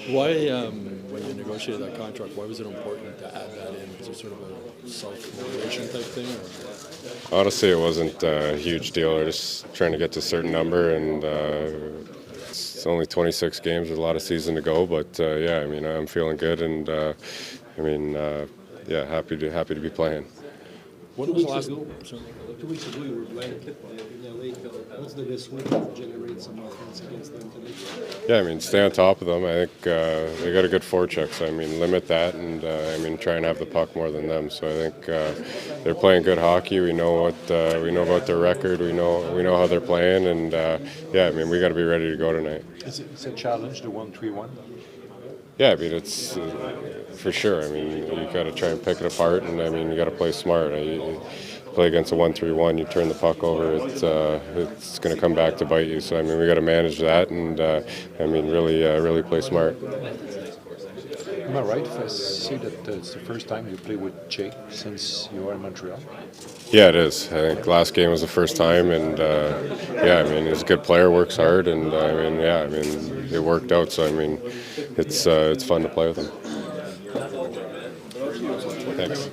Why, when you negotiated that contract, why was it important to add that in? Was it sort of a self-motivation type thing? Or? Honestly, it wasn't a huge deal. We're just trying to get to a certain number, and it's only 26 games. There's a lot of season to go, but yeah, I mean, I'm feeling good, and I mean, yeah, happy to be playing. What was the last? 2 weeks ago, you were blanket in LAK. What's the best way to generate some offense against them today? Yeah, I mean, stay on top of them. I think they got a good forecheck, so I mean, limit that, and I mean, try and have the puck more than them. So I think they're playing good hockey. We know we know about their record. We know how they're playing, and yeah, I mean, we got to be ready to go tonight. It's a challenge, the 1-3-1. Yeah, I mean, it's for sure. I mean, you got to try and pick it apart, and I mean, you got to play smart. You play against a 1-3-1, you turn the puck over, it's going to come back to bite you. So I mean, we got to manage that, and I mean, really play smart. Am I right if I say that it's the first time you play with Jay since you are in Montreal? Yeah, it is. I think last game was the first time, and yeah, I mean, he's a good player, works hard, and I mean, yeah, I mean, it worked out. So I mean, it's fun to play with him. Thanks.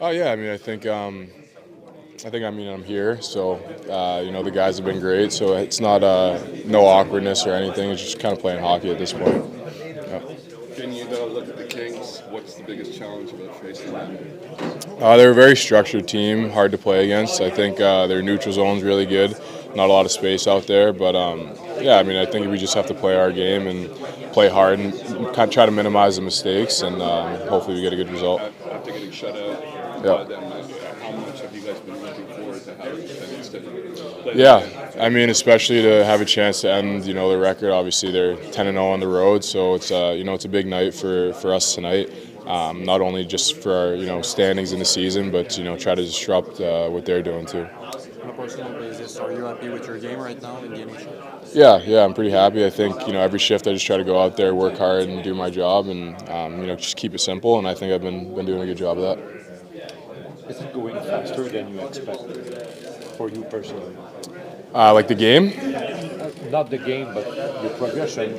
Oh yeah, I mean, I mean, I'm here, so you know, the guys have been great, so it's not no awkwardness or anything. It's just kind of playing hockey at this point. Yeah. When you look at the Kings, what's the biggest challenge about facing them? They're a very structured team, hard to play against. I think their neutral zone's really good. Not a lot of space out there, but yeah, I mean, I think we just have to play our game and play hard and kind of try to minimize the mistakes, and hopefully we get a good result. After getting shut out, Yeah. then how much have you guys been looking forward to having a chance to play? Yeah, I mean, especially to have a chance to end, you know, the record. Obviously, they're 10-0 on the road, so it's you know, it's a big night for us tonight. Not only just for our, you know, standings in the season, but you know, try to disrupt what they're doing too. On a personal basis, are you happy with your game right now in the NHL? Yeah, I'm pretty happy. I think, you know, every shift I just try to go out there, work hard, and do my job, and you know, just keep it simple. And I think I've been doing a good job of that. Is it going faster than you expected for you personally? Like the game? Not the game, but your progression.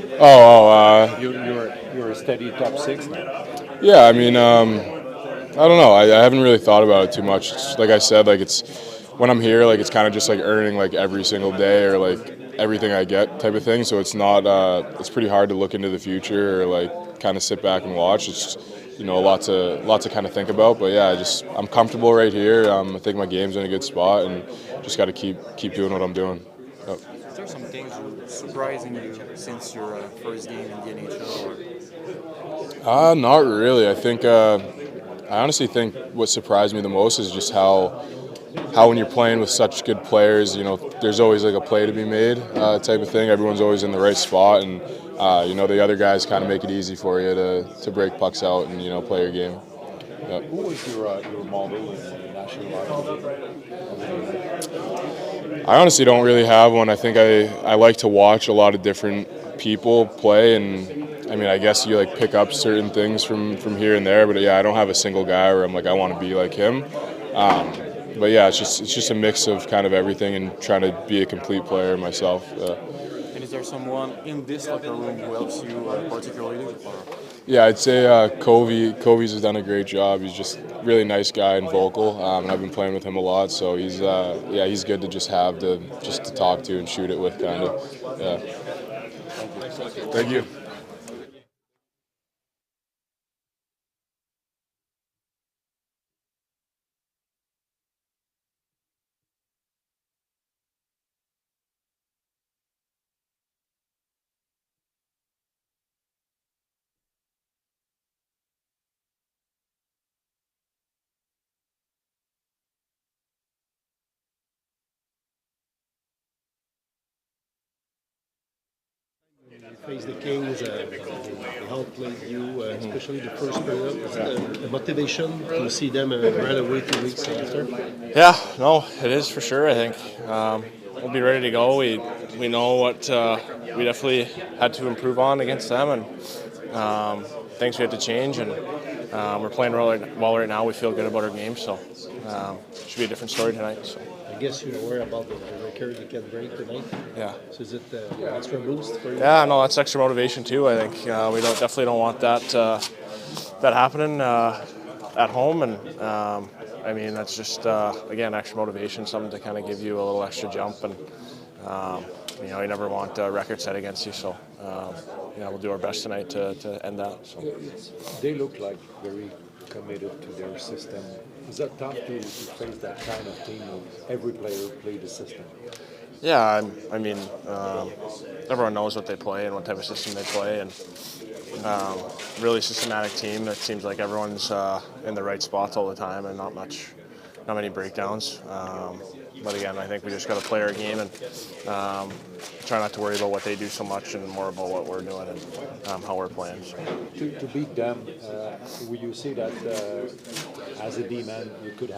You're a steady top 6 now. Yeah, I mean, I don't know. I haven't really thought about it too much. Like I said, like it's when I'm here, like it's kind of just like earning like every single day or like everything I get type of thing. So it's not. It's pretty hard to look into the future or like kind of sit back and watch. It's you know lots to kind of think about. But yeah, I'm comfortable right here. I think my game's in a good spot and just got to keep doing what I'm doing. Yep. Is there some things surprising you since your first game in the NHL? Not really. I think I honestly think what surprised me the most is just how when you're playing with such good players, you know, there's always like a play to be made type of thing. Everyone's always in the right spot, and you know the other guys kind of make it easy for you to break pucks out and you know play your game. Yeah. Who was your model in the national hockey? I honestly don't really have one. I think I like to watch a lot of different people play, and I mean I guess you like pick up certain things from here and there. But yeah, I don't have a single guy where I'm like I want to be like him. But yeah, it's just a mix of kind of everything and trying to be a complete player myself. And is there someone in this locker room who helps you particularly? Yeah, I'd say Covey's has done a great job. He's just a really nice guy and vocal, and I've been playing with him a lot. So he's good to just have to talk to and shoot it with, kind of. Yeah. Thank you. faced the Kings, they outplayed you, especially the first period. Was it a motivation to see them right away 2 weeks after? Yeah, no, it is for sure. I think we'll be ready to go. We know what we definitely had to improve on against them, and things we had to change. And we're playing well right now. We feel good about our game, so should be a different story tonight. So. I guess you're aware about the record you can break tonight. Yeah. So is it extra boost for you? Yeah, no, that's extra motivation too. I think we definitely don't want that happening at home, and I mean that's just again extra motivation, something to kind of give you a little extra jump, and you never want a record set against you, so we'll do our best tonight to end that. So. They look like very committed to their system. Is that tough to face that kind of team where every player play the system? Yeah, I mean, everyone knows what they play and what type of system they play, and really systematic team. It seems like everyone's in the right spots all the time, and not many breakdowns. But again, I think we just got to play our game and try not to worry about what they do so much, and more about what we're doing and how we're playing. So. To beat them, will you see that as a D-man, you could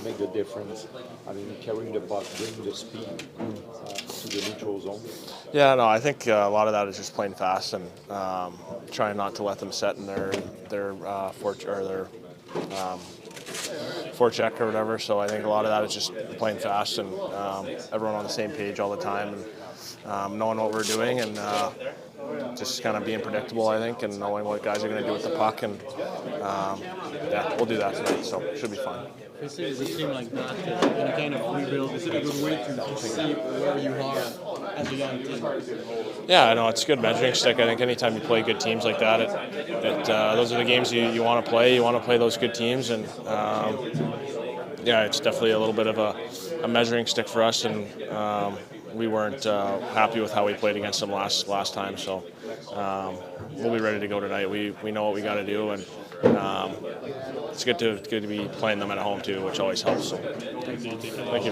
make the difference? I mean, carrying the puck, bringing the speed to the neutral zone. Yeah, no, I think a lot of that is just playing fast and trying not to let them set in their forecheck or whatever. So I think a lot of that is just playing fast and everyone on the same page all the time, and knowing what we're doing, and just kind of being predictable, I think, and knowing what guys are going to do with the puck. And we'll do that tonight, so it should be fun. Facing a team like that in a kind of rebuild, is it a good way to see where you are as a young team? Yeah, I know it's a good measuring stick. I think anytime you play good teams like that, those are the games you want to play. You want to play those good teams, and it's definitely a little bit of a measuring stick for us. And we weren't happy with how we played against them last time. So we'll be ready to go tonight. We know what we got to do, and it's good to be playing them at home too, which always helps. So. Thank you.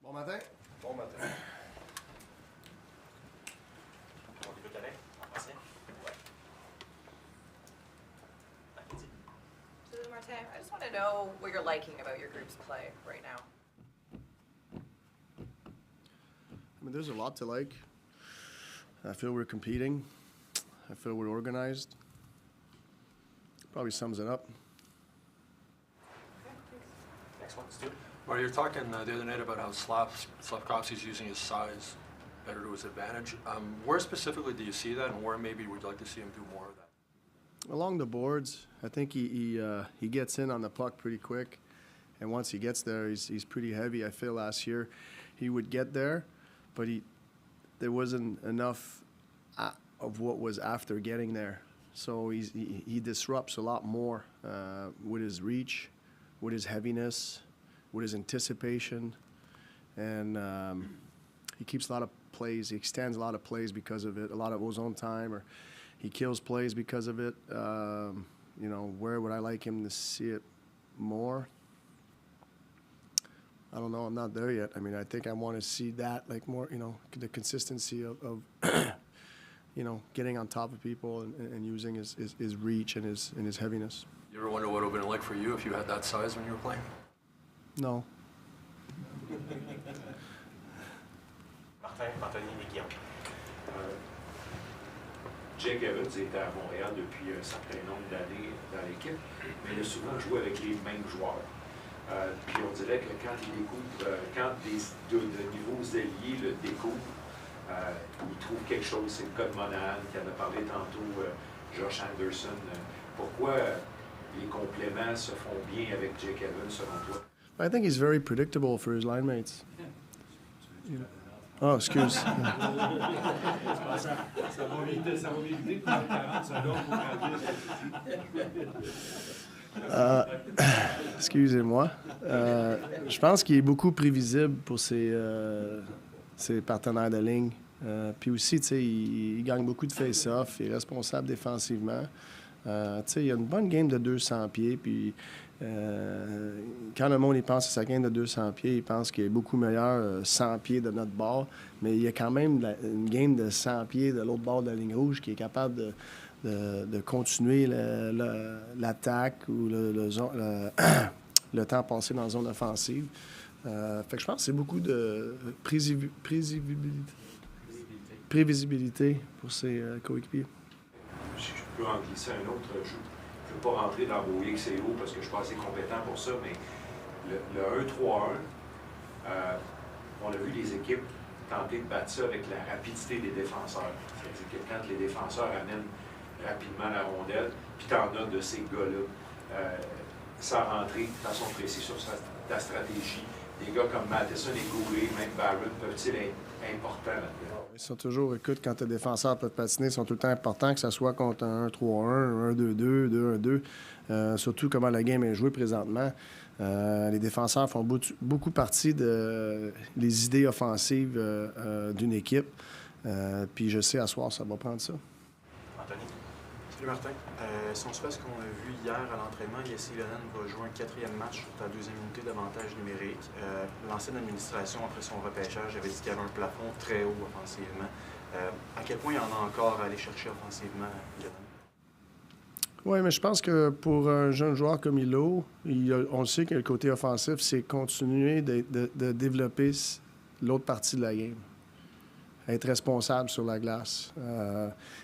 Bon matin. Bon matin. On débute avec, en français. So, Martin, I just want to know what you're liking about your group's play right now. I mean, there's a lot to like. I feel we're competing. I feel we're organized. Probably sums it up. Next one, Stu. Well, you're talking the other night about how Slavkovsky's using his size better to his advantage. Where specifically do you see that, and where maybe would you like to see him do more of that? Along the boards, I think he gets in on the puck pretty quick, and once he gets there, he's pretty heavy. I feel last year he would get there, but there wasn't enough of what was after getting there. So he disrupts a lot more with his reach, with his heaviness, with his anticipation, and he keeps a lot of plays. He extends a lot of plays because of it, a lot of his own time, or he kills plays because of it. You know, where would I like him to see it more? I don't know. I'm not there yet. I mean, I think I want to see that, like, more, you know, the consistency of you know, getting on top of people and using his reach and his heaviness. You ever wonder what it would have been like for you if you had that size when you were playing? No. Martin, Anthony et Guillaume. Jake Evans était à Montréal depuis un certain nombre d'années dans l'équipe, mais il a souvent joué avec les mêmes joueurs. Puis on dirait que quand il découvre, quand de nouveaux alliés le découvrent, il trouve quelque chose. C'est le cas de Monahan qui en a parlé tantôt, Josh Anderson. Pourquoi les compléments se font bien avec Jake Evans selon toi? I think he's very predictable for his line mates. You know. Oh, excuse. Ça va m'éviter de faire 40 secondes pour Excusez-moi. Je pense qu'il est beaucoup prévisible pour ses partenaires de ligne. Puis aussi, tu sais, il gagne beaucoup de face-off, il est responsable défensivement. Tu sais, il a une bonne game de 200 pieds, puis quand le monde y pense à sa game de 200 pieds, il pense qu'il est beaucoup meilleur 100 pieds de notre bord, mais il y a quand même une game de 100 pieds de l'autre bord de la ligne rouge qui est capable de continuer l'attaque ou le temps passé dans la zone offensive. Fait que je pense que c'est beaucoup de prévisibilité pour ses coéquipiers. Je peux en glisser un autre. Je ne veux pas rentrer dans vos X et O parce que je ne suis pas assez compétent pour ça, mais le 1-3-1, on a vu les équipes tenter de battre ça avec la rapidité des défenseurs. C'est-à-dire que quand les défenseurs amènent rapidement la rondelle, puis tu en as de ces gars-là, sans rentrer de façon précise sur ta stratégie. Des gars comme Matheson et Guhle, même Barron, peuvent-ils être importants là-dedans? Ils sont toujours, écoute, quand tes défenseurs peuvent patiner, ils sont tout le temps importants, que ce soit contre un 1-3-1, un 1-2-2, 2-1-2. Surtout comment la game est jouée présentement. Les défenseurs font beaucoup partie des idées offensives d'une équipe. Puis je sais, à soir, ça va prendre ça. Anthony. Salut Martin. Si on se fait ce qu'on a vu hier à l'entraînement, Jesse Lennon va jouer un 4e match sur ta 2e unité d'avantage numérique. L'ancienne administration, après son repêchage, avait dit qu'il y avait un plafond très haut offensivement. À quel point il y en a encore à aller chercher offensivement, Lennon? Oui, mais je pense que pour un jeune joueur comme Hilo, on sait que le côté offensif, c'est continuer de développer l'autre partie de la game. Être responsable sur la glace.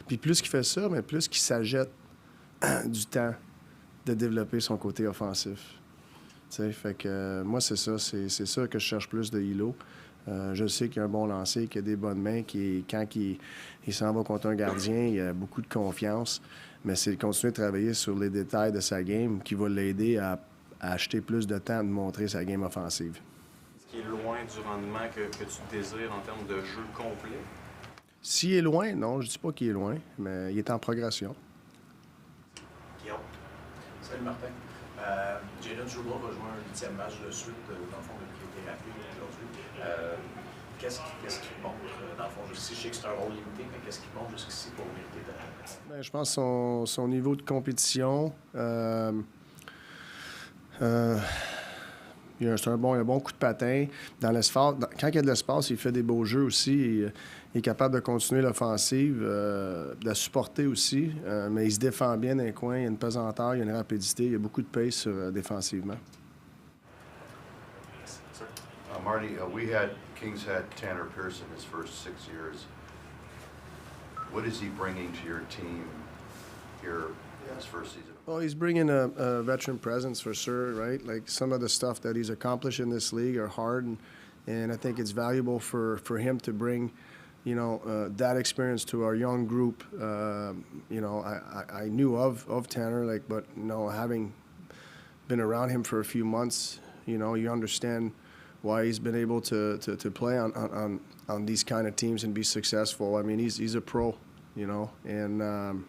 Puis plus qu'il fait ça, mais plus qu'il s'ajette du temps de développer son côté offensif. T'sais, fait que moi, c'est ça que je cherche plus de Hilo. Je sais qu'il a un bon lancer, qu'il a des bonnes mains, quand il s'en va contre un gardien, il a beaucoup de confiance. Mais c'est de continuer de travailler sur les détails de sa game qui va l'aider à acheter plus de temps de montrer sa game offensive. Est-ce qu'il est loin du rendement que tu désires en termes de jeu complet? S'il est loin, non, je dis pas qu'il est loin, mais il est en progression. Guillaume. Salut Martin. Jayden Struble va jouer un 8e match de suite, dans le fond, qui a été rappelé aujourd'hui. Qu'est-ce qu'il montre, dans le fond, jusqu'ici? Je sais que c'est un rôle limité, mais qu'est-ce qu'il montre jusqu'ici pour mériter de... Bien, je pense que son niveau de compétition, C'est un bon coup de patin. Dans l'espace, quand il y a de l'espace, il fait des beaux jeux aussi. Il est capable de continuer l'offensive, de la supporter aussi. Mais il se défend bien dans les coins. Il y a une pesanteur, il y a une rapidité. Il y a beaucoup de pace défensivement. Marty, Kings had Tanner Pearson his first 6 years. What is he bringing to your team here in his first season? Well, he's bringing a veteran presence for sure, right? Like some of the stuff that he's accomplished in this league are hard, and I think it's valuable for him to bring, that experience to our young group. I knew of Tanner, but having been around him for a few months, you understand why he's been able to play on these kind of teams and be successful. I mean, he's a pro, and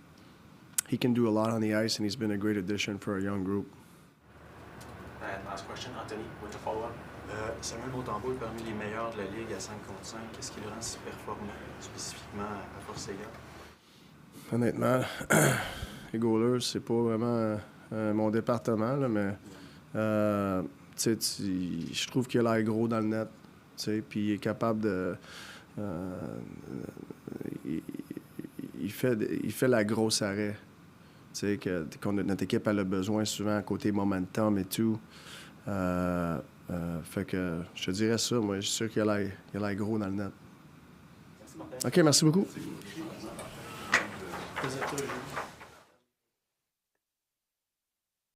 he can do a lot on the ice, and he's been a great addition for a young group. And last question, Anthony, with the follow-up. Samuel Montembeault est parmi les meilleurs de la Ligue à 5 contre 5. Qu'est-ce qui le rend si performant, spécifiquement à force égale? Honnêtement, les goalers, c'est pas vraiment mon département, là, mais je trouve qu'il a l'air gros dans le net, puis il est capable de... il fait la grosse arrêt. Que notre équipe elle a besoin souvent à côté momentum et tout. Fait que je te dirais ça, moi, je suis sûr qu'il a l'air gros dans le net. OK, merci beaucoup. Merci.